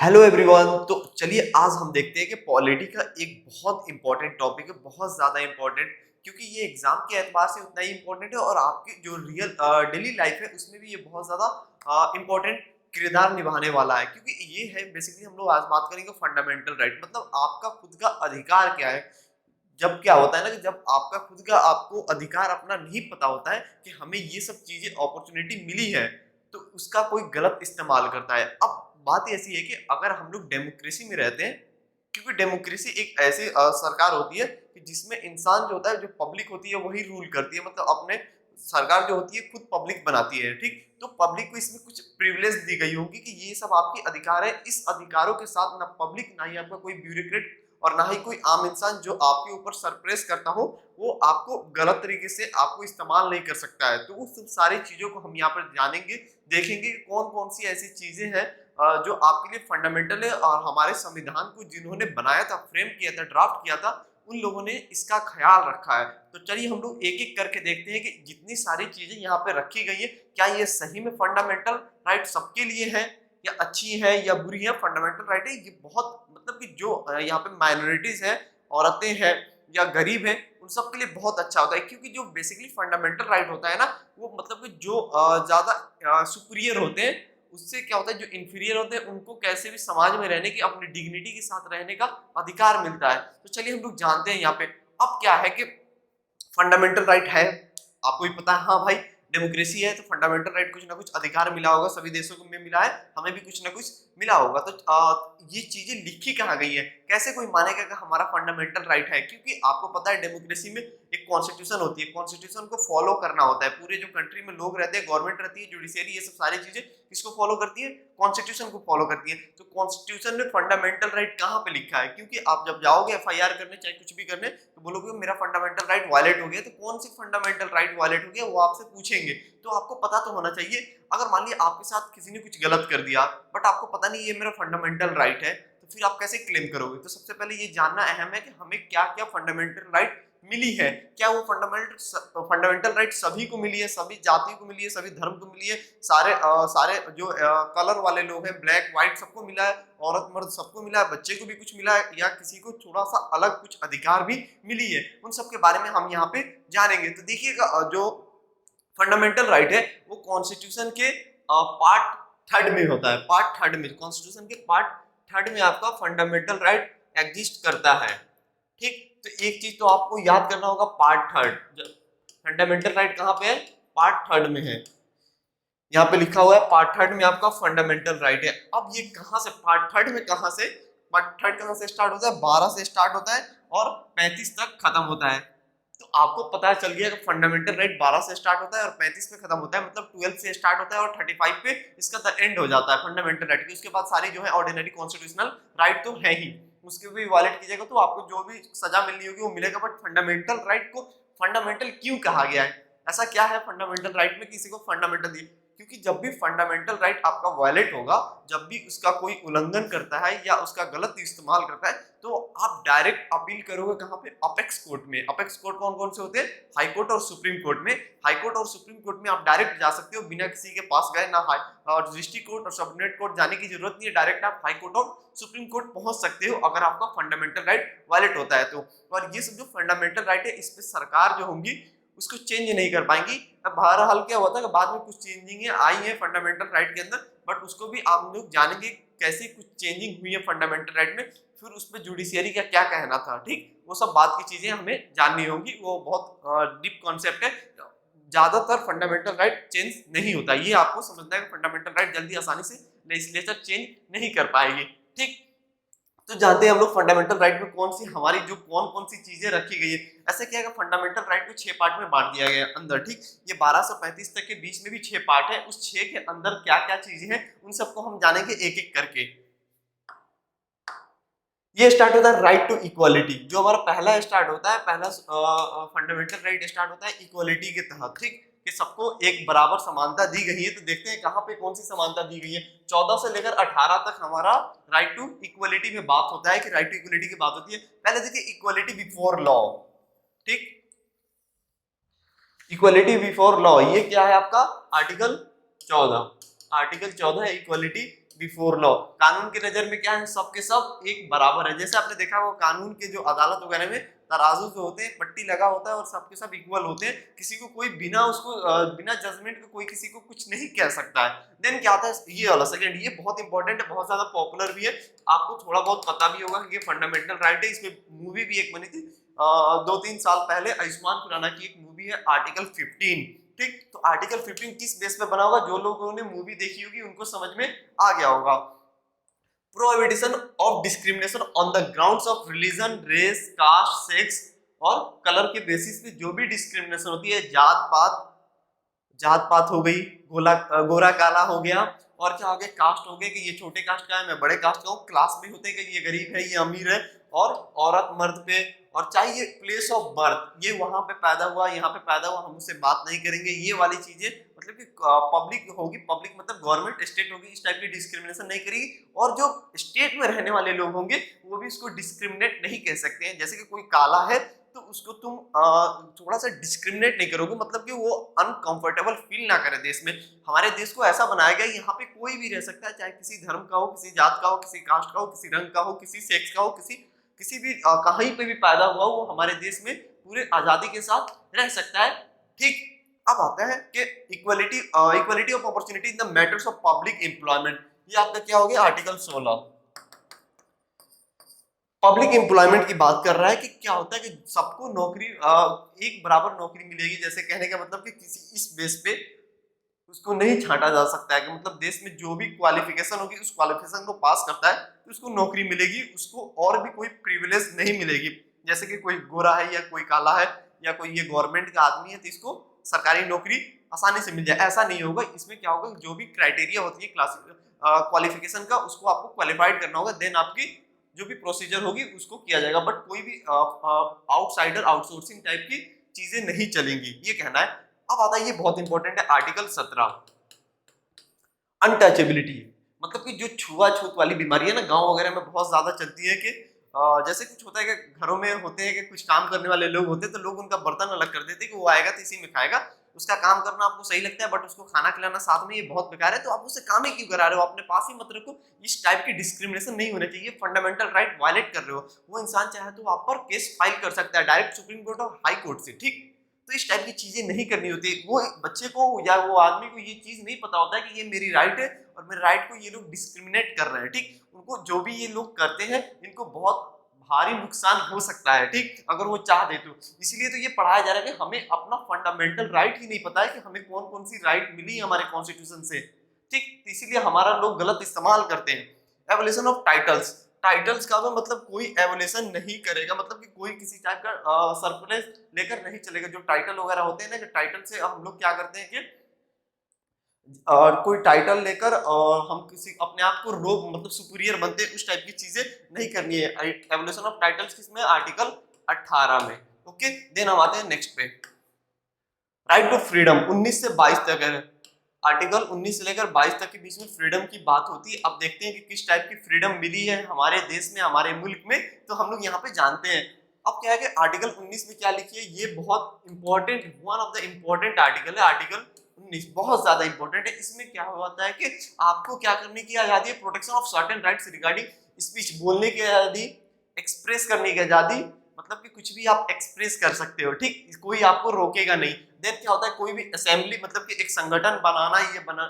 Hello everyone. तो चलिए आज हम देखते हैं कि पॉलिटी का एक बहुत इंपॉर्टेंट टॉपिक है, बहुत ज़्यादा इंपॉर्टेंट, क्योंकि ये एग्जाम के एतबार से उतना ही इंपॉर्टेंट है और आपकी जो रियल डेली लाइफ है उसमें भी ये बहुत ज़्यादा इंपॉर्टेंट किरदार निभाने वाला है। क्योंकि ये है बेसिकली हम लोग आज बात करेंगे फंडामेंटल राइट, मतलब आपका खुद का अधिकार क्या है। जब क्या होता है ना कि जब आपका खुद का आपको अधिकार अपना नहीं पता होता है कि हमें ये सब चीजें अपॉर्चुनिटी मिली है, तो उसका कोई गलत इस्तेमाल करता है। अब बात ऐसी है कि अगर हम लोग डेमोक्रेसी में रहते हैं, क्योंकि डेमोक्रेसी एक ऐसी सरकार होती है कि जिसमें इंसान जो होता है, जो पब्लिक होती है वही रूल करती है, मतलब अपने सरकार जो होती है खुद पब्लिक बनाती है। ठीक, तो पब्लिक को इसमें कुछ प्रिविलेज दी गई होगी कि ये सब आपके अधिकार है। इस अधिकारों के साथ ना पब्लिक, ना ही आपका कोई ब्यूरोक्रेट और ना ही कोई आम इंसान जो आपके ऊपर सरप्रेस करता हो, वो आपको गलत तरीके से आपको इस्तेमाल नहीं कर सकता है। तो उस सारी चीजों को हम यहाँ पर जानेंगे, देखेंगे कौन कौन सी ऐसी चीजें हैं जो आपके लिए फंडामेंटल है, और हमारे संविधान को जिन्होंने बनाया था, फ्रेम किया था, ड्राफ्ट किया था, उन लोगों ने इसका ख्याल रखा है। तो चलिए हम लोग एक एक करके देखते हैं कि जितनी सारी चीजें यहाँ पे रखी गई है, क्या ये सही में फंडामेंटल राइट सबके लिए है, या अच्छी है या बुरी है। फंडामेंटल राइट है ये बहुत, मतलब कि जो यहाँ पे माइनॉरिटीज है, औरतें हैं या गरीब हैं, उन सब के लिए बहुत अच्छा होता है। क्योंकि जो बेसिकली फंडामेंटल राइट होता है ना, वो मतलब कि जो ज्यादा सुपीरियर होते हैं, उससे क्या होता है, जो इंफीरियर होते हैं उनको कैसे भी समाज में रहने की, अपनी डिग्निटी के साथ रहने का अधिकार मिलता है। तो चलिए हम लोग जानते हैं यहाँ पे। अब क्या है कि फंडामेंटल राइट है, आपको भी पता है, हाँ भाई डेमोक्रेसी है तो फंडामेंटल राइट कुछ ना कुछ अधिकार मिला होगा, सभी देशों को में मिला है, हमें भी कुछ ना कुछ मिला होगा। तो ये चीजें लिखी कहाँ गई है, कैसे कोई मानेगा कि हमारा फंडामेंटल राइट है। क्योंकि आपको पता है डेमोक्रेसी में एक कॉन्स्टिट्यूशन होती है, कॉन्स्टिट्यूशन को फॉलो करना होता है। पूरे जो कंट्री में लोग रहते हैं, गवर्नमेंट रहती है, जुडिशियरी, ये सब सारी चीजें किसको फॉलो करती है, कॉन्स्टिट्यूशन को फॉलो करती है। तो कॉन्स्टिट्यूशन में फंडामेंटल राइट कहाँ पे लिखा है, क्योंकि आप जब जाओगे एफआईआर करने, चाहे कुछ भी करने, तो बोलोगे मेरा फंडामेंटल राइट वायलेट हो गया, तो कौन सी फंडामेंटल राइट वायलेट हो गया वो आपसे पूछेंगे। तो आपको पता तो होना चाहिए। अगर मान लिया आपके साथ किसी ने कुछ गलत कर दिया, बट आपको पता नहीं ये मेरा फंडामेंटल राइट है, तो फिर आप कैसे क्लेम करोगे। तो सबसे पहले ये जानना अहम है कि हमें क्या क्या फंडामेंटल राइट मिली है। क्या वो फंडामेंटल राइट सभी को मिली है, सभी जाति को मिली है, सभी धर्म को मिली है, सारे जो कलर वाले लोग हैं, ब्लैक व्हाइट, सबको मिला है, औरत मर्द सबको मिला है, बच्चे को भी कुछ मिला है, या किसी को थोड़ा सा अलग कुछ अधिकार भी मिली है। उन सब के बारे में हम यहाँ पे जानेंगे। तो देखिएगा, जो फंडामेंटल राइट है वो कॉन्स्टिट्यूशन के पार्ट थर्ड में होता है। पार्ट थर्ड में, कॉन्स्टिट्यूशन के पार्ट थर्ड में आपका फंडामेंटल राइट एग्जिस्ट करता है। ठीक, तो एक चीज तो आपको याद करना होगा, पार्ट थर्ड, फंडामेंटल राइट कहाँ पे है, पार्ट थर्ड में है। यहाँ पे लिखा हुआ है पार्ट थर्ड में आपका फंडामेंटल राइट है। अब ये कहाँ से, पार्ट थर्ड में कहाँ से, पार्ट थर्ड कहाँ से स्टार्ट होता है, 12 से स्टार्ट होता है और 35 तक खत्म होता है। तो आपको पता चल गया कि फंडामेंटल राइट 12 से स्टार्ट होता है और 35 पे खत्म होता है, मतलब 12 से स्टार्ट होता है और 35 पे इसका द एंड हो जाता है फंडामेंटल राइट की। उसके बाद सारी जो है ऑर्डिनरी कॉन्स्टिट्यूशनल राइट तो है ही, उसके भी वायलेट कीजिएगा तो आपको जो भी सजा मिलनी होगी वो मिलेगा। बट फंडामेंटल राइट को फंडामेंटल क्यों कहा गया है, ऐसा क्या है फंडामेंटल राइट में किसी को फंडामेंटल दिए। क्योंकि जब भी फंडामेंटल राइट आपका वायलेट होगा, जब भी उसका कोई उल्लंघन करता है या उसका गलत इस्तेमाल करता है, तो आप डायरेक्ट अपील करोगे कहाँ पे, अपेक्स कोर्ट में। अपेक्स कोर्ट कौन कौन से होते हैं, हाई कोर्ट और सुप्रीम कोर्ट में। हाई कोर्ट और सुप्रीम कोर्ट में आप डायरेक्ट जा सकते हो बिना किसी के पास गए, ना और डिस्ट्रिक्ट कोर्ट और सबऑर्डिनेट कोर्ट जाने की जरूरत नहीं है, डायरेक्ट आप हाई कोर्ट और सुप्रीम कोर्ट पहुंच सकते हो अगर आपका फंडामेंटल राइट वायलेट होता है तो। और ये सब जो फंडामेंटल राइट है, इस पे सरकार जो होंगी उसको चेंज नहीं कर पाएंगी। अब बहरहाल क्या हुआ था कि बाद में कुछ चेंजिंग आई है फंडामेंटल राइट के अंदर, बट उसको भी आप लोग जानेंगे कैसे कुछ चेंजिंग हुई है फंडामेंटल राइट में, फिर उस पर जुडिशियरी का क्या कहना था। ठीक, वो सब बात की चीजें हमें जाननी होंगी, वो बहुत डीप कॉन्सेप्ट है। ज्यादातर फंडामेंटल राइट चेंज नहीं होता, ये आपको समझना है कि फंडामेंटल राइट जल्दी आसानी से लेजिस्लेचर चेंज नहीं कर पाएगी। ठीक, तो जानते हैं हम लोग फंडामेंटल राइट में कौन सी हमारी जो कौन कौन सी चीजें रखी गई है। ऐसे क्या है, फंडामेंटल राइट को 6 पार्ट में बांट दिया गया है अंदर। ठीक, ये 12 से 35 तक के बीच में भी 6 पार्ट है, उस 6 के अंदर क्या क्या चीजें हैं उन सबको हम जानेंगे एक एक करके। ये स्टार्ट होता है राइट टू इक्वालिटी, जो हमारा पहला स्टार्ट होता है, पहला फंडामेंटल राइट स्टार्ट होता है इक्वालिटी के तहत। ठीक, कि सबको एक बराबर समानता दी गई है। तो देखते हैं कहाँ पे कौन सी समानता दी गई है। 14 से लेकर 18 तक हमारा राइट टू इक्वालिटी में बात होता है, कि राइट टू इक्वालिटी की बात होती है। पहले देखिए इक्वालिटी बिफोर लॉ। ठीक, इक्वालिटी बिफोर लॉ ये क्या है आपका, आर्टिकल 14। आर्टिकल 14 है इक्वालिटी बिफोर लॉ, कानून की नजर में क्या है, सबके सब एक बराबर है। जैसे आपने देखा वो कानून के जो अदालत वगैरह में तराजू जो होते हैं, पट्टी लगा होता है और सबके सब इक्वल होते हैं, किसी को कोई बिना उसको बिना जजमेंट के कोई किसी को कुछ नहीं कह सकता है। देन क्या आता है ये वाला सेकंड, ये बहुत इंपॉर्टेंट है, बहुत ज्यादा पॉपुलर भी है, आपको थोड़ा बहुत पता भी होगा कि ये फंडामेंटल राइट है। इस पे मूवी भी एक बनी थी 2-3 साल पहले, आयुष्मान खुराना की एक मूवी है आर्टिकल 15। ठीक, तो आर्टिकल 15 किस बेस पे बना होगा, जो लोगों ने मूवी देखी होगी उनको समझ में आ गया होगा। Prohibition of discrimination on the grounds of religion, race, caste, sex और कलर के बेसिस पे जो भी डिस्क्रिमिनेशन होती है, जात पात हो गई, गोरा काला हो गया, और क्या हो गया, कास्ट हो गया कि ये छोटे कास्ट का है, मैं बड़े कास्ट का हूँ, क्लास भी होते हैं कि ये गरीब है, ये अमीर है, और औरत मर्द पे, और चाहे ये प्लेस ऑफ बर्थ, ये वहां पे पैदा हुआ, यहाँ पे पैदा हुआ, हम उससे बात नहीं करेंगे, ये वाली चीजें मतलब कि पब्लिक होगी, पब्लिक मतलब गवर्नमेंट, स्टेट होगी, इस टाइप की डिस्क्रिमिनेशन नहीं करेगी। और जो स्टेट में रहने वाले लोग होंगे वो भी इसको डिस्क्रिमिनेट नहीं कह सकते हैं। जैसे कि कोई काला है तो उसको तुम थोड़ा सा डिस्क्रिमिनेट नहीं करोगे, मतलब कि वो अनकंफर्टेबल फील ना करे देश में। हमारे देश को ऐसा बनाया गया, यहाँ पे कोई भी रह सकता है, चाहे किसी धर्म का हो, किसी जात का हो, किसी कास्ट का हो, किसी रंग का हो, किसी सेक्स का हो, किसी भी कहीं पे भी पैदा हुआ हो, वो हमारे देश में पूरे आजादी के साथ रह सकता है। ठीक, अब आता है कि equality of opportunity in the matters of public employment. ये आपका क्या हो गया, आर्टिकल 16 पब्लिक एम्प्लॉयमेंट की बात कर रहा है कि क्या होता है कि सबको नौकरी एक बराबर नौकरी मिलेगी। जैसे कहने का मतलब कि किसी इस बेस पे उसको नहीं छांटा जा सकता है कि मतलब देश में जो भी क्वालिफिकेशन होगी उस क्वालिफिकेशन को पास करता है तो उसको नौकरी मिलेगी, उसको और भी कोई प्रिविलेज नहीं मिलेगी। जैसे कि कोई गोरा है या कोई काला है या कोई ये गवर्नमेंट का आदमी है तो इसको सरकारी नौकरी आसानी से मिल जाए, ऐसा नहीं होगा। इसमें क्या होगा, जो भी क्राइटेरिया होती है क्लास क्वालिफिकेशन का, उसको आपको क्वालिफाइड करना होगा, देन आपकी जो भी प्रोसीजर होगी उसको किया जाएगा। बट कोई भी आउटसाइडर आउटसोर्सिंग टाइप की चीजें नहीं चलेंगी, ये कहना है। अब आता है ये बहुत इंपॉर्टेंट है, आर्टिकल 17 अनटचेबिलिटी। मतलब कि जो छुआछूत वाली बीमारी है ना, गांव वगैरह में बहुत ज्यादा चलती है कि जैसे कुछ होता है कि घरों में होते हैं कि कुछ काम करने वाले लोग होते हैं तो लोग उनका बर्तन अलग कर देते हैं कि वो आएगा तो इसी में खाएगा, उसका काम करना आपको सही लगता है बट उसको खाना खिलाना साथ में ये बहुत बेकार है, तो आप उससे काम ही क्यों करा रहे हो, अपने पास ही मत रखो। इस टाइप की डिस्क्रिमिनेशन नहीं होना चाहिए, फंडामेंटल राइट वायलेट कर रहे हो। वो इंसान चाहे तो आप पर केस फाइल कर सकता है डायरेक्ट सुप्रीम कोर्ट और हाई कोर्ट से। ठीक, तो इस टाइप की चीजें नहीं करनी होती। वो बच्चे को या वो आदमी को ये चीज नहीं पता होता है कि ये मेरी राइट है और मेरे राइट को ये लोग डिस्क्रिमिनेट कर रहे हैं। ठीक, उनको जो भी ये लोग करते हैं इनको बहुत भारी नुकसान हो सकता है। ठीक, अगर वो चाह दे तो। इसलिए तो ये पढ़ाया जा रहा है कि हमें अपना फंडामेंटल राइट ही नहीं पता है कि हमें कौन कौन सी राइट मिली है हमारे कॉन्स्टिट्यूशन से। ठीक, तो इसीलिए हमारा लोग गलत इस्तेमाल करते हैं। एवोल्यूशन ऑफ टाइटल्स, टाइटल्स का भी मतलब कोई एवोल्यूशन नहीं करेगा, मतलब कि कोई किसी टाइप का सर्कुलेस लेकर नहीं चलेगा। जो टाइटल वगैरह होते हैं ना, कि टाइटल से हम लोग क्या करते हैं कि कोई टाइटल लेकर हम किसी अपने आप को रोब मतलब सुपीरियर बनते हैं, उस टाइप की चीजें नहीं करनी है। एवोल्यूशन ऑफ टाइटल्स किसमें, आर्टिकल 18 में। ओके, देन हम आते हैं नेक्स्ट पे, राइट टू फ्रीडम 19 से 22 तक है। आर्टिकल 19 से लेकर 22 तक के बीच में फ्रीडम की बात होती है। अब देखते हैं कि किस टाइप की फ्रीडम मिली है हमारे देश में, हमारे मुल्क में, तो हम लोग यहाँ पे जानते हैं। अब क्या है कि आर्टिकल 19 में क्या लिखी है, ये बहुत important, one of the important article है। आर्टिकल 19 बहुत ज्यादा इंपॉर्टेंट है। इसमें क्या होता है कि आपको क्या करने की आजादी है, protection of certain rights regarding speech, बोलने की आजादी, एक्सप्रेस करने की आजादी, मतलब कि कुछ भी आप एक्सप्रेस कर सकते हो। ठीक, कोई आपको रोकेगा नहीं। देन क्या होता है, कोई भी असेंबली मतलब कि एक संगठन बनाना, ये बना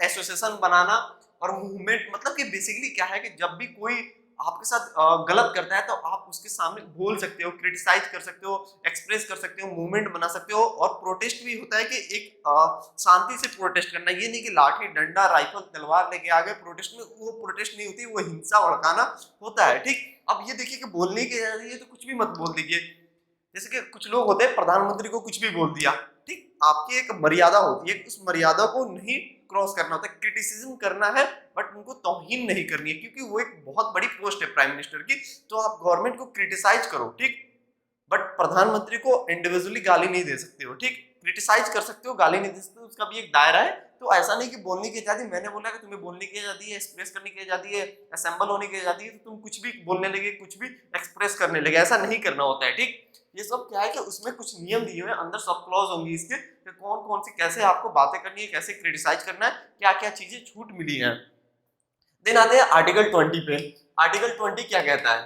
एसोसिएशन बनाना और मूवमेंट, मतलब कि बेसिकली क्या है कि जब भी कोई आपके साथ गलत करता है तो आप उसके सामने बोल सकते हो, क्रिटिसाइज कर सकते हो, एक्सप्रेस कर सकते हो, मूवमेंट बना सकते हो। और प्रोटेस्ट भी होता है कि एक शांति से प्रोटेस्ट करना, ये नहीं कि लाठी डंडा राइफल तलवार लेके आ गए प्रोटेस्ट में, वो प्रोटेस्ट नहीं होती, वो हिंसा भड़काना होता है। ठीक, अब ये देखिए कि बोलने की आजादी है तो कुछ भी मत बोल दीजिए। जैसे कि कुछ लोग होते हैं प्रधानमंत्री को कुछ भी बोल दिया। ठीक, आपकी एक मर्यादा होती है, उस मर्यादा को नहीं क्रॉस करना होता है। क्रिटिसिज्म करना है बट उनको तौहीन नहीं करनी है, क्योंकि वो एक बहुत बड़ी पोस्ट है प्राइम मिनिस्टर की। तो आप गवर्नमेंट को क्रिटिसाइज करो, ठीक, बट प्रधानमंत्री को इंडिविजुअली गाली नहीं दे सकते हो। ठीक, क्रिटिसाइज कर सकते हो, गाली नहीं दे सकते हो, उसका भी एक दायरा है। तो ऐसा नहीं कि बोलने की आजादी, मैंने बोला कि तुम्हें बोलने की आजादी है, एक्सप्रेस करने की आजादी है, असेंबल होने की आजादी है, तो तुम कुछ भी बोलने लगे, कुछ भी एक्सप्रेस करने लगे, ऐसा नहीं करना होता है। ठीक, ये सब क्या है कि उसमें कुछ नियम दिए हुए हैं, अंदर सब क्लॉज होंगी इसके कि कौन कौन सी कैसे आपको बातें करनी है, कैसे क्रिटिसाइज करना है, क्या क्या चीजें छूट मिली है। देन आते हैं आर्टिकल 20 पे। आर्टिकल 20 क्या कहता है?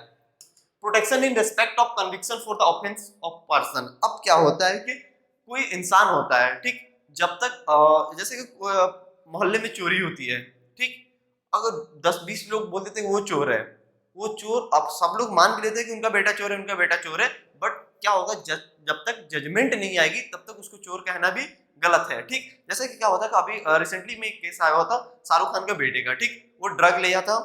Protection in respect of conviction for the offence of person. अब क्या होता है कि कोई इंसान होता है, ठीक, जब तक जैसे कि मोहल्ले में चोरी होती है, ठीक, अगर 10-20 लोग बोल देते हैं वो चोर है, वो चोर, अब सब लोग मान भी लेते हैं कि उनका बेटा चोर है, उनका बेटा चोर है, बट क्या होगा, जब तक जजमेंट नहीं आएगी तब तक उसको चोर कहना भी गलत है, ठीक। जैसे कि क्या होता है कि अभी रिसेंटली में एक केस आया हुआ था शाहरुख खान के बेटे का, ठीक, वो ड्रग ले था,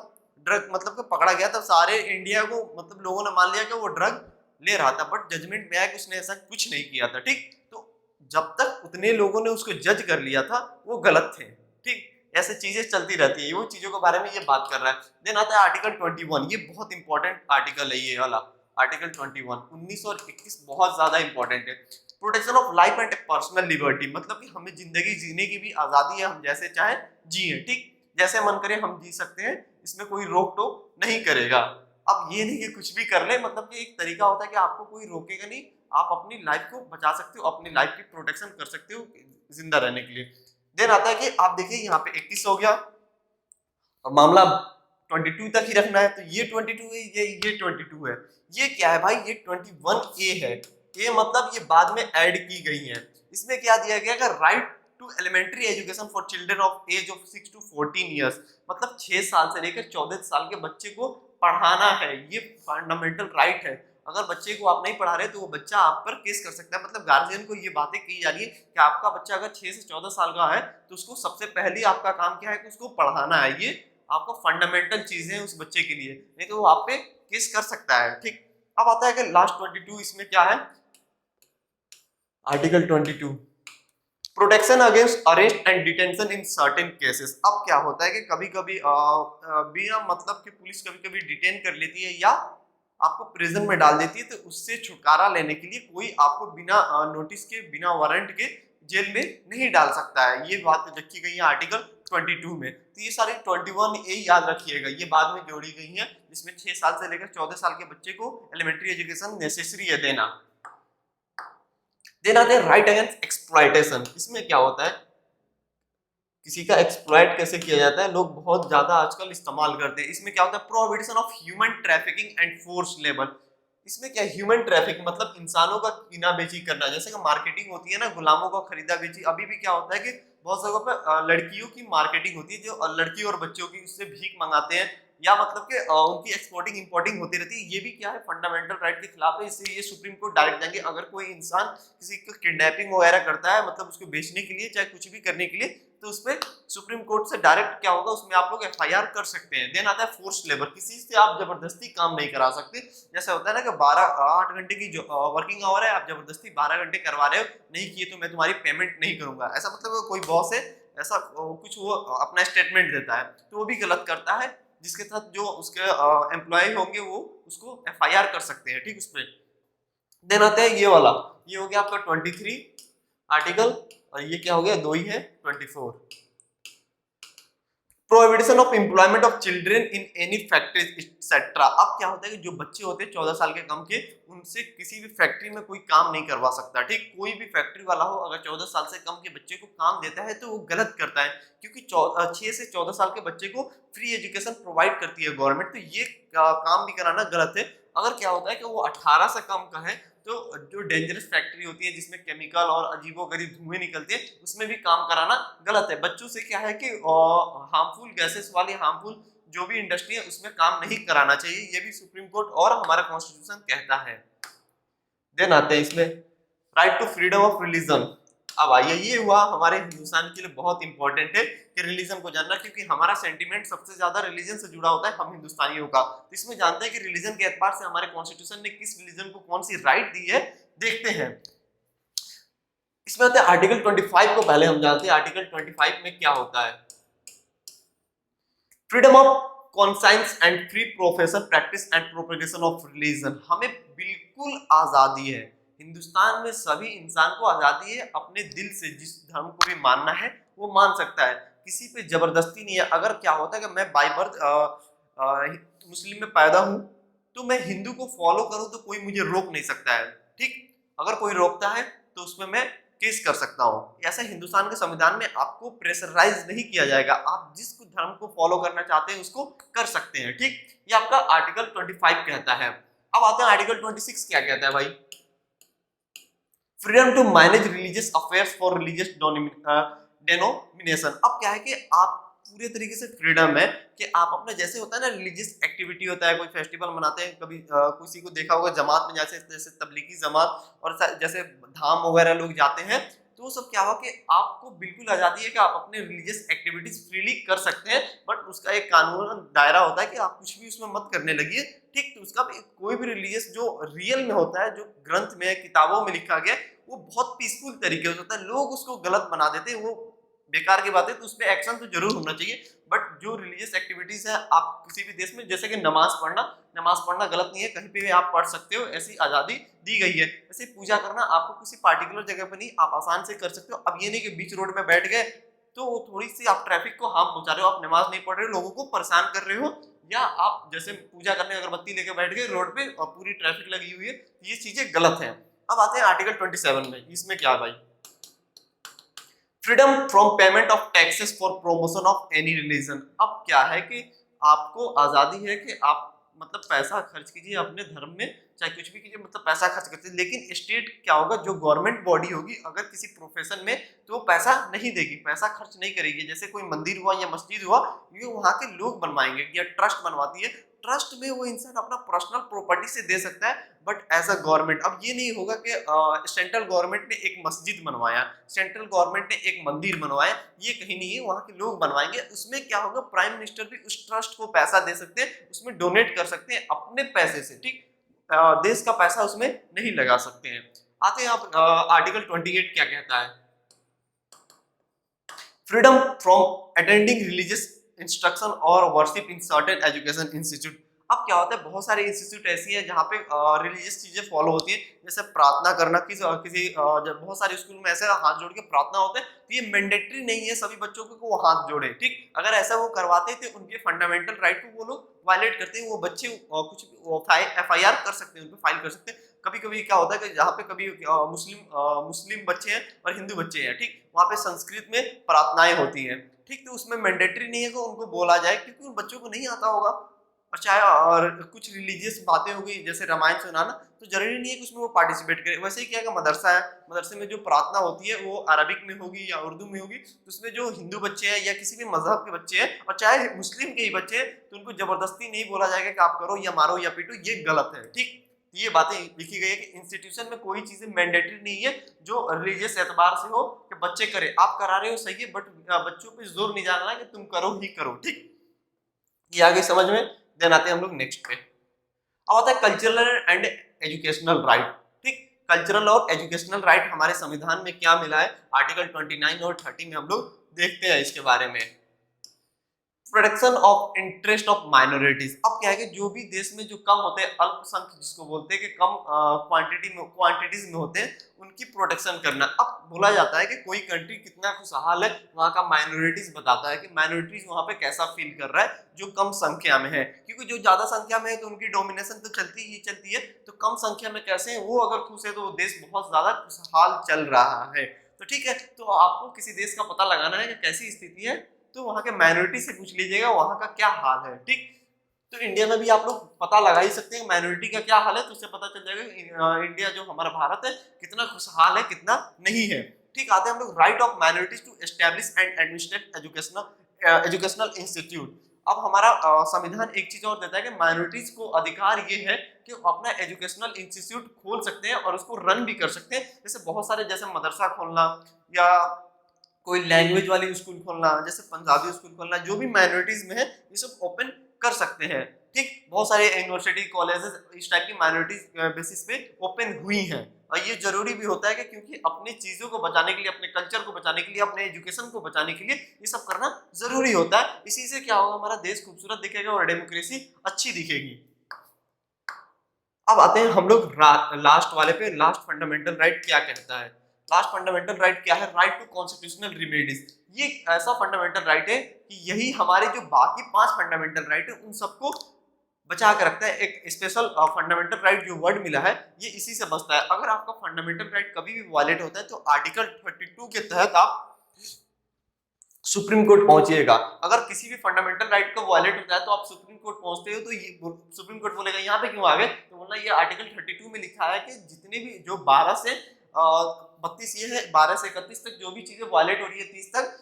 ड्रग मतलब कि पकड़ा गया, तब सारे इंडिया को मतलब लोगों ने मान लिया कि वो ड्रग ले रहा था, बट जजमेंट में आया कि उसने ऐसा कुछ नहीं किया था, ठीक। तो जब तक उतने लोगों ने उसको जज कर लिया था वो गलत थे, ठीक। ऐसे चीजें चलती रहती है, वो चीजों के बारे में ये बात कर रहा है। देन आता है आर्टिकल 21, ये बहुत इंपॉर्टेंट आर्टिकल है ये वाला, आर्टिकल 21, 19 और 21 बहुत ज्यादा इंपॉर्टेंट है। Protection of life and personal liberty, मतलब कि हमें जिंदगी जीने की भी आजादी है, हम जैसे चाहे जिए, ठीक, जैसे मन करे हम जी सकते हैं, इसमें कोई रोक टोक नहीं करेगा। अब ये नहीं कि कुछ भी कर ले, मतलब कि एक तरीका होता है कि आपको कोई रोकेगा नहीं, आप अपनी लाइफ को बचा सकते हो, अपनी लाइफ की प्रोटेक्शन कर सकते हो जिंदा रहने के लिए। देन आता है कि आप देखिए यहाँ पे 21 हो गया और मामला 22 तक ही रखना है, तो ये 22 है, ये 22 है। ये क्या है भाई, ये 21A है। ये मतलब ये बाद में ऐड की गई है। इसमें क्या दिया गया है, right to elementary education for children of age of 6 to 14 years, मतलब 6 साल से लेकर 14 साल के बच्चे को पढ़ाना है, ये फंडामेंटल राइट है। अगर बच्चे को आप नहीं पढ़ा रहे तो वो बच्चा आप पर केस कर सकता है, मतलब गार्जियन को ये बातें कही जा रही है कि आपका बच्चा अगर 6 से 14 साल का है तो उसको सबसे पहले आपका काम क्या है कि उसको पढ़ाना है, ये आपको फंडामेंटल चीजें उस बच्चे के लिए, नहीं तो वो आप पे केस कर सकता है, ठीक। अब आता है कि लास्ट 22, इसमें क्या है, article 22, protection against arrest and detention in certain cases. अब क्या होता है कि कभी कभी बिना मतलब कि पुलिस कभी कभी डिटेन कर लेती है या आपको प्रिजन में डाल देती है, तो उससे छुटकारा लेने के लिए कोई आपको बिना नोटिस के, बिना वारंट के जेल में नहीं डाल सकता है। ये बात रखी गई है आर्टिकल 22 में। तो ये सारी 21A याद रखिएगा, ये बाद में जोड़ी गई है, जिसमें 6 साल से लेकर 14 साल के बच्चे को एलिमेंट्री एजुकेशन नेसेसरी है देना। देन आते हैं राइट अगेंस्ट एक्सप्लॉयटेशन। इसमें क्या होता है, किसी का एक्सप्लॉइट कैसे किया जाता है, लोग बहुत ज्यादा आजकल इस्तेमाल करते हैं। इसमें क्या होता है, prohibition of human trafficking and force labour. इसमें क्या, ह्यूमन ट्रैफिक मतलब इंसानों का कीना बेची करना, जैसे कि मार्केटिंग होती है ना, गुलामों का खरीदा बेची। अभी भी क्या होता है कि बहुत जगह पे लड़कियों की मार्केटिंग होती है, जो लड़की और बच्चों की उससे भीख मंगाते हैं, या मतलब कि उनकी एक्सपोर्टिंग इंपोर्टिंग होती रहती है। ये भी क्या है, फंडामेंटल राइट के खिलाफ है, इसलिए ये सुप्रीम कोर्ट डायरेक्ट जाएंगे। अगर कोई इंसान किसी को किडनैपिंग वगैरह करता है, मतलब उसको बेचने के लिए, चाहे कुछ भी करने के लिए, तो उस पर सुप्रीम कोर्ट से डायरेक्ट क्या होगा, उसमें आप लोग एफआईआर कर सकते हैं। देन आता है फोर्स लेबर, किसी से आप जबरदस्ती काम नहीं करा सकते। जैसे होता है ना कि 8 घंटे की जो वर्किंग आवर है, आप जबरदस्ती 12 घंटे करवा रहे हो, नहीं किए तो मैं तुम्हारी पेमेंट नहीं करूंगा, ऐसा मतलब कोई बॉस है ऐसा कुछ वो अपना स्टेटमेंट देता है, तो वो भी गलत करता है, जिसके साथ जो उसके एम्प्लॉय होंगे वो उसको एफआईआर कर सकते हैं, ठीक। उस पर देन आते हैं ये वाला, ये हो गया आपका 23 आर्टिकल, और ये क्या हो गया, 2 ही है, 24, prohibition of employment of children in any factories etcetera. अब क्या होता है कि जो बच्चे होते हैं 14 साल के कम के, उनसे किसी भी फैक्ट्री में कोई काम नहीं करवा सकता, ठीक। कोई भी फैक्ट्री वाला हो, अगर 14 साल से कम के बच्चे को काम देता है तो वो गलत करता है, क्योंकि 6 से 14 साल के बच्चे को फ्री एजुकेशन प्रोवाइड करती है गवर्नमेंट, तो ये काम भी कराना गलत है। अगर क्या होता है कि वो 18 से कम का है, तो जो डेंजरस फैक्ट्री होती है जिसमें केमिकल और अजीबोगरीब धुएं निकलते हैं, उसमें भी काम कराना गलत है। बच्चों से क्या है कि हार्मफुल गैसेस वाली, हार्मफुल जो भी इंडस्ट्री है उसमें काम नहीं कराना चाहिए, ये भी सुप्रीम कोर्ट और हमारा कॉन्स्टिट्यूशन कहता है। देन आते हैं इसमें right to freedom of religion. अब आइए, ये हुआ हमारे हिंदुस्तान के लिए बहुत इंपॉर्टेंट है कि रिलीजन को जानना, क्योंकि हमारा सेंटिमेंट सबसे ज्यादा रिलीजन से जुड़ा होता है हम हिंदुस्तानियों का। तो इसमें जानते हैं कि रिलीजन के एतबार से हमारे कॉन्स्टिट्यूशन ने किस रिलीजन को कौन सी राइट दी है, देखते हैं। इसमें आते हैं आर्टिकल 25 को, पहले हम जानते हैं आर्टिकल 25 में क्या होता है। Freedom of conscience and free profession practice and propagation of religion. हमें बिल्कुल आजादी है, हिंदुस्तान में सभी इंसान को आजादी है, अपने दिल से जिस धर्म को भी मानना है वो मान सकता है, किसी पे जबरदस्ती नहीं है। अगर क्या होता है कि मैं बाय बर्थ मुस्लिम में पैदा हूं, तो मैं हिंदू को फॉलो करूं तो कोई मुझे रोक नहीं सकता है, ठीक। अगर कोई रोकता है तो उसमें मैं केस कर सकता हूँ। ऐसा हिंदुस्तान के संविधान में आपको प्रेशराइज नहीं किया जाएगा, आप जिस धर्म को फॉलो करना चाहते हैं उसको कर सकते हैं, ठीक। ये आपका आर्टिकल 25 कहता है। अब आते हैं आर्टिकल 26 क्या कहता है भाई। Freedom to manage religious affairs for religious denomination. अब क्या है कि आप पूरे तरीके से फ्रीडम है कि आप अपना, जैसे होता है ना रिलीजियस एक्टिविटी होता है, कोई फेस्टिवल मनाते हैं, कभी किसी को देखा होगा जमात में, जैसे जैसे तबलीगी जमात और जैसे धाम वगैरह लोग जाते हैं, तो वो सब क्या हुआ कि आपको बिल्कुल आजादी है कि आप अपने रिलीजियस एक्टिविटीज फ्रीली कर सकते हैं, बट उसका एक कानून दायरा होता है कि आप कुछ भी उसमें मत करने लगिए, ठीक। तो उसका भी कोई भी रिलीजियस जो रियल में होता है, जो ग्रंथ में किताबों में लिखा गया, वो बहुत पीसफुल तरीके से होता है, लोग उसको गलत बना देते हैं, वो बेकार की बात है, तो उस पर एक्शन तो जरूर होना चाहिए। बट जो रिलीजियस एक्टिविटीज है, आप किसी भी देश में, जैसे कि नमाज पढ़ना गलत नहीं है, कहीं पे भी आप पढ़ सकते हो, ऐसी आजादी दी गई है। ऐसे पूजा करना आपको किसी पार्टिकुलर जगह पर नहीं, आप आसान से कर सकते हो। अब ये नहीं कि बीच रोड में बैठ गए तो थोड़ी सी आप ट्रैफिक को हार्म पहुंचा रहे हो, आप नमाज नहीं पढ़ रहे हो, लोगों को परेशान कर रहे हो, या आप जैसे पूजा करने अगरबत्ती लेके बैठ गए रोड पे और पूरी ट्रैफिक लगी हुई है, ये चीजें गलत है। अब आते हैं आर्टिकल 27 में, इसमें क्या है भाई। Freedom from payment of taxes for promotion of any religion. अब क्या है कि आपको आजादी है कि आप मतलब पैसा खर्च कीजिए अपने धर्म में, चाहे कुछ भी कीजिए, मतलब पैसा खर्च करते हैं, लेकिन स्टेट क्या होगा, जो गवर्नमेंट बॉडी होगी, अगर किसी प्रोफेशन में, तो वो पैसा नहीं देगी, पैसा खर्च नहीं करेगी। जैसे कोई मंदिर हुआ या मस्जिद हुआ, ये वहाँ के लोग बनवाएंगे, या ट्रस्ट बनवाती है, ट्रस्ट में वो इंसान अपना पर्सनल प्रॉपर्टी से दे सकता है, बट एज अ गवर्नमेंट अब ये नहीं होगा कि सेंट्रल गवर्नमेंट ने एक मस्जिद बनवाया, सेंट्रल गवर्नमेंट ने एक मंदिर बनवाया, ये कहीं नहीं है, वहाँ के लोग बनवाएंगे। उसमें क्या होगा, प्राइम मिनिस्टर भी उस ट्रस्ट को पैसा दे सकते हैं, उसमें डोनेट कर सकते हैं अपने पैसे से, ठीक। देश का पैसा उसमें नहीं लगा सकते हैं। आते हैं आप आर्टिकल 28 क्या कहता है। Freedom from attending religious instruction और worship in certain education institute. अब क्या होता है, बहुत सारे इंस्टीट्यूट ऐसी हैं जहाँ पे रिलीजियस चीजें फॉलो होती है, जैसे प्रार्थना करना, किसी जब बहुत सारे स्कूल में ऐसे हाथ जोड़ के प्रार्थना होते हैं, तो ये मैंडेटरी नहीं है सभी बच्चों को वो हाथ जोड़े, ठीक। अगर ऐसा वो करवाते थे, उनके फंडामेंटल राइट को वो लोग वायलेट करते हैं, वो बच्चे कुछ FIR कर सकते हैं, उन पर फाइल कर सकते हैं। कभी कभी क्या होता है कि जहाँ पे कभी मुस्लिम बच्चे हैं और हिंदू बच्चे हैं, ठीक, वहाँ पे संस्कृत में प्रार्थनाएं होती हैं, ठीक। तो उसमें मैंडेटरी नहीं है कि उनको बोला जाए, क्योंकि उन बच्चों को नहीं आता होगा। और चाहे और कुछ रिलीजियस बातें हो गई, जैसे रामायण सुनाना, तो जरूरी नहीं है कि उसमें वो पार्टिसिपेट करे। वैसे ही क्या है, मदरसा है, मदरसे में जो प्रार्थना होती है वो अरबिक में होगी या उर्दू में होगी, तो उसमें जो हिंदू बच्चे हैं या किसी भी मजहब के बच्चे हैं, और चाहे मुस्लिम के ही बच्चे हैं, तो उनको जबरदस्ती नहीं बोला जाएगा कि आप करो या मारो या पीटो, ये गलत है, ठीक। ये बातें लिखी गई है कि इंस्टीट्यूशन में कोई चीजें मैंडेटरी नहीं है जो रिलीजियस एतबार से हो कि बच्चे करें, आप करा रहे हो सही है, बट बच्चों पे जोर नहीं डालना कि तुम करो ही करो, ठीक। ये आगे समझ में। देन आते हैं हम लोग नेक्स्ट पे। अब आता है कल्चरल एंड एजुकेशनल राइट, ठीक। कल्चरल और एजुकेशनल राइट हमारे संविधान में क्या मिला है, आर्टिकल 29 और 30 में हम लोग देखते हैं इसके बारे में। Protection of interest of minorities. अब क्या है कि जो भी देश में जो कम होते हैं, अल्पसंख्यक जिसको बोलते हैं, कि कम क्वांटिटीज में होते हैं, उनकी प्रोटेक्शन करना। अब बोला जाता है कि कोई कंट्री कितना खुशहाल है, वहाँ का माइनॉरिटीज बताता है कि माइनॉरिटीज वहाँ पे कैसा फील कर रहा है जो कम संख्या में है, क्योंकि जो ज्यादा संख्या में है तो उनकी डोमिनेशन तो चलती ही चलती है, तो कम संख्या में कैसे है वो अगर खुश है, तो वो देश बहुत ज्यादा खुशहाल चल रहा है। तो ठीक है, तो आपको किसी देश का पता लगाना है कि कैसी स्थिति है, तो वहाँ के माइनॉरिटी से पूछ लीजिएगा वहाँ का क्या हाल है, ठीक। तो इंडिया में भी आप लोग पता लगा ही सकते हैं माइनॉरिटी का क्या हाल है, तो उससे पता चल जाएगा इंडिया जो हमारा भारत है कितना खुशहाल है कितना नहीं है, ठीक। आते हैं हम लोग right of minorities to establish and administrate educational institute. अब हमारा संविधान एक चीज और देता है कि माइनॉरिटीज को अधिकार ये है कि वो अपना एजुकेशनल इंस्टीट्यूट खोल सकते हैं और उसको रन भी कर सकते हैं। जैसे बहुत सारे, जैसे मदरसा खोलना या कोई लैंग्वेज वाली स्कूल खोलना, जैसे पंजाबी स्कूल खोलना, जो भी माइनॉरिटीज में है ये सब ओपन कर सकते हैं, ठीक। बहुत सारे यूनिवर्सिटी कॉलेजेस इस टाइप की माइनॉरिटीज बेसिस पे ओपन हुई हैं, और ये जरूरी भी होता है कि क्योंकि अपनी चीजों को बचाने के लिए, अपने कल्चर को बचाने के लिए, अपने एजुकेशन को बचाने के लिए ये सब करना जरूरी होता है। इसी से क्या होगा, हमारा देश खूबसूरत दिखेगा और डेमोक्रेसी अच्छी दिखेगी। अब आते हैं हम लोग लास्ट वाले पे, लास्ट फंडामेंटल राइट क्या कहता है। लास्ट फंडामेंटल राइट क्या है, राइट टू कॉन्स्टिट्यूशनल रिमेडीज। ये ऐसा फंडामेंटल राइट है कि यही हमारे जो बाकी 5 फंडामेंटल राइट है उन सबको बचा के रखता है। एक स्पेशल फंडामेंटल राइट जो वर्ड मिला है ये इसी से बचता है। अगर आपका फंडामेंटल राइट कभी भी वायलेट होता है तो आर्टिकल 32 के तहत आप सुप्रीम कोर्ट पहुंचिएगा। अगर किसी भी फंडामेंटल राइट का वायलेट होता है तो आप सुप्रीम कोर्ट पहुंचते हो तो ये सुप्रीम कोर्ट बोलेगा यहाँ पे क्यों आ गए, तो बोलना ये आर्टिकल 32 में लिखा है कि जितने भी जो 12 से 32 ये है 12 से 31 तक जो भी चीजें वायलेट हो रही है 30 तक,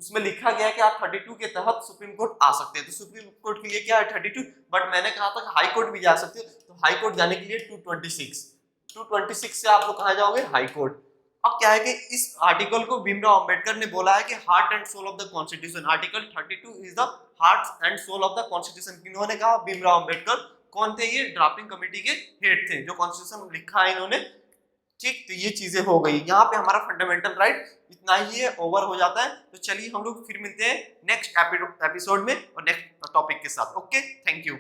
उसमें लिखा गया है कि आप 32 के तहत सुप्रीम कोर्ट आ सकते हैं। तो सुप्रीम कोर्ट के लिए क्या है 32, बट मैंने कहा था हाई कोर्ट भी जा सकते हो, तो हाई कोर्ट जाने के लिए 226 से आप लोग कहाँ जाओगे हाई कोर्ट। अब क्या है कि इस आर्टिकल को भीमराव अंबेडकर ने बोला है कि heart and soul of the constitution, article 32 is the heart and soul of the constitution. किन्होंने कहा, भीमराव अंबेडकर। कौन थे ये, ड्राफ्टिंग कमेटी के हेड थे जो कॉन्स्टिट्यूशन लिखा है इन्होंने। ठीक, तो ये चीजें हो गई, यहाँ पे हमारा फंडामेंटल राइट इतना ही है, ओवर हो जाता है। तो चलिए हम लोग फिर मिलते हैं नेक्स्ट एपिसोड में और नेक्स्ट टॉपिक के साथ। Okay, thank you.